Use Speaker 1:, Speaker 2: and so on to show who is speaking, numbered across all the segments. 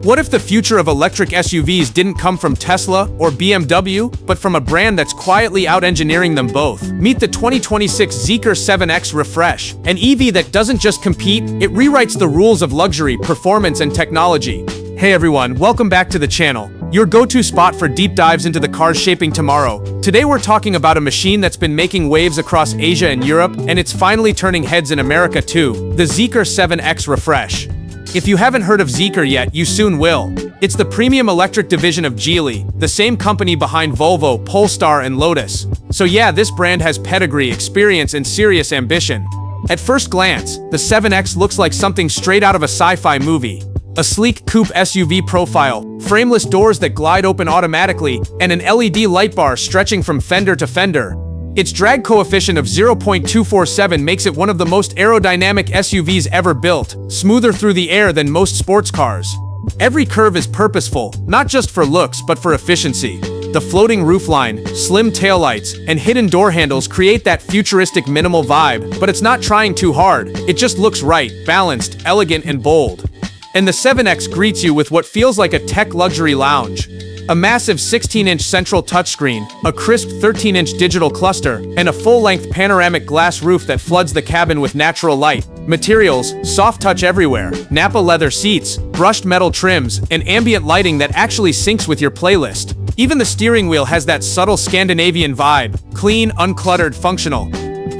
Speaker 1: What if the future of electric SUVs didn't come from Tesla or BMW, but from a brand that's quietly out-engineering them both? Meet the 2026 Zeekr 7X Refresh, an EV that doesn't just compete, it rewrites the rules of luxury, performance, and technology. Hey everyone, welcome back to the channel, your go-to spot for deep dives into the cars shaping tomorrow. Today we're talking about a machine that's been making waves across Asia and Europe, and it's finally turning heads in America too, the Zeekr 7X Refresh. If you haven't heard of Zeekr yet, you soon will. It's the premium electric division of Geely, the same company behind Volvo, Polestar, and Lotus. So yeah, this brand has pedigree, experience, and serious ambition. At first glance, the 7X looks like something straight out of a sci-fi movie. A sleek coupe SUV profile, frameless doors that glide open automatically, and an LED light bar stretching from fender to fender. Its drag coefficient of 0.247 makes it one of the most aerodynamic SUVs ever built, smoother through the air than most sports cars. Every curve is purposeful, not just for looks but for efficiency. The floating roofline, slim taillights, and hidden door handles create that futuristic minimal vibe, but it's not trying too hard, it just looks right, balanced, elegant, and bold. And the 7X greets you with what feels like a tech luxury lounge. A massive 16-inch central touchscreen, a crisp 13-inch digital cluster, and a full-length panoramic glass roof that floods the cabin with natural light. Materials, soft touch everywhere, Nappa leather seats, brushed metal trims, and ambient lighting that actually syncs with your playlist. Even the steering wheel has that subtle Scandinavian vibe, clean, uncluttered, functional.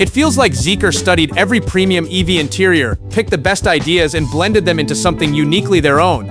Speaker 1: It feels like Zeekr studied every premium EV interior, picked the best ideas, and blended them into something uniquely their own.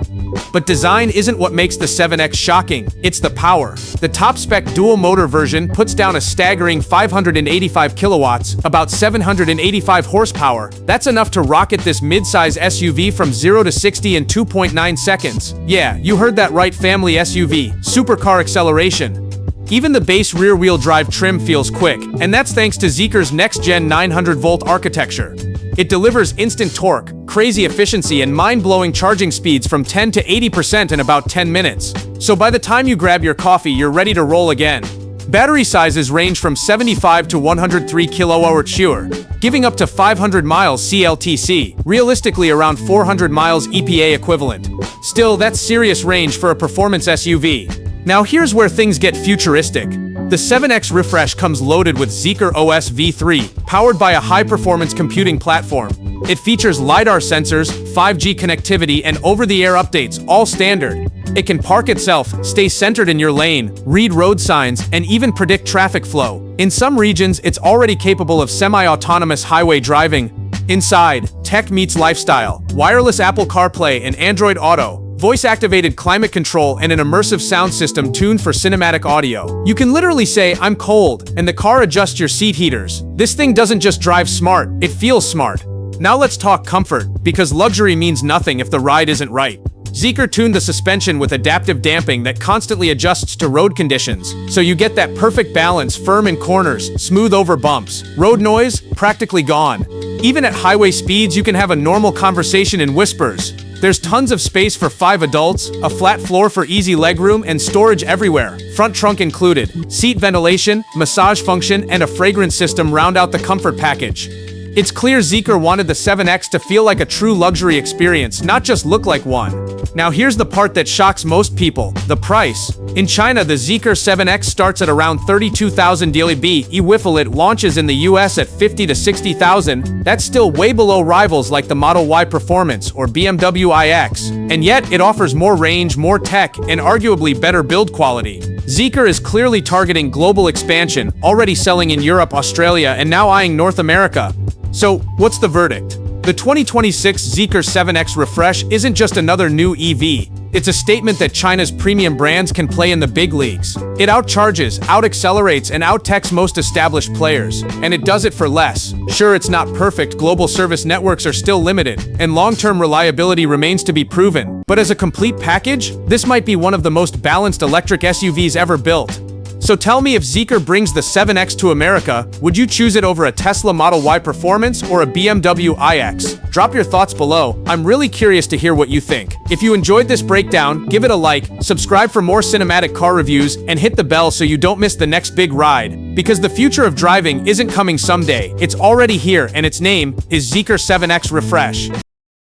Speaker 1: But design isn't what makes the 7X shocking, it's the power. The top-spec dual-motor version puts down a staggering 585 kilowatts, about 785 horsepower. That's enough to rocket this mid-size SUV from 0 to 60 in 2.9 seconds. Yeah, you heard that right, family SUV, supercar acceleration. Even the base rear-wheel drive trim feels quick, and that's thanks to Zeekr's next-gen 900-volt architecture. It delivers instant torque, crazy efficiency, and mind-blowing charging speeds from 10 to 80% in about 10 minutes. So by the time you grab your coffee, you're ready to roll again. Battery sizes range from 75 to 103 kWh, giving up to 500 miles CLTC, realistically around 400 miles EPA equivalent. Still, that's serious range for a performance SUV. Now here's where things get futuristic. The 7X Refresh comes loaded with Zeekr OS V3, powered by a high-performance computing platform. It features LiDAR sensors, 5G connectivity, and over-the-air updates, all standard. It can park itself, stay centered in your lane, read road signs, and even predict traffic flow. In some regions, it's already capable of semi-autonomous highway driving. Inside, tech meets lifestyle, wireless Apple CarPlay and Android Auto, voice-activated climate control, and an immersive sound system tuned for cinematic audio. You can literally say, "I'm cold," and the car adjusts your seat heaters. This thing doesn't just drive smart, it feels smart. Now let's talk comfort, because luxury means nothing if the ride isn't right. Zeekr tuned the suspension with adaptive damping that constantly adjusts to road conditions, so you get that perfect balance, firm in corners, smooth over bumps. Road noise? Practically gone. Even at highway speeds, you can have a normal conversation in whispers. There's tons of space for 5 adults, a flat floor for easy legroom, and storage everywhere, front trunk included. Seat ventilation, massage function, and a fragrance system round out the comfort package. It's clear Zeekr wanted the 7X to feel like a true luxury experience, not just look like one. Now here's the part that shocks most people, the price. In China, the Zeekr 7X starts at around 32,000 DLB. It launches in the US at 50 to 60,000. That's still way below rivals like the Model Y Performance or BMW iX. And yet, it offers more range, more tech, and arguably better build quality. Zeekr is clearly targeting global expansion, already selling in Europe, Australia, and now eyeing North America. So, what's the verdict? The 2026 Zeekr 7X Refresh isn't just another new EV. It's a statement that China's premium brands can play in the big leagues. It outcharges, out-accelerates, and out-techs most established players. And it does it for less. Sure, it's not perfect, global service networks are still limited, and long-term reliability remains to be proven. But as a complete package, this might be one of the most balanced electric SUVs ever built. So tell me, if Zeekr brings the 7X to America, would you choose it over a Tesla Model Y Performance or a BMW iX? Drop your thoughts below. I'm really curious to hear what you think. If you enjoyed this breakdown, give it a like, subscribe for more cinematic car reviews, and hit the bell so you don't miss the next big ride. Because the future of driving isn't coming someday, it's already here, and its name is Zeekr 7X Refresh.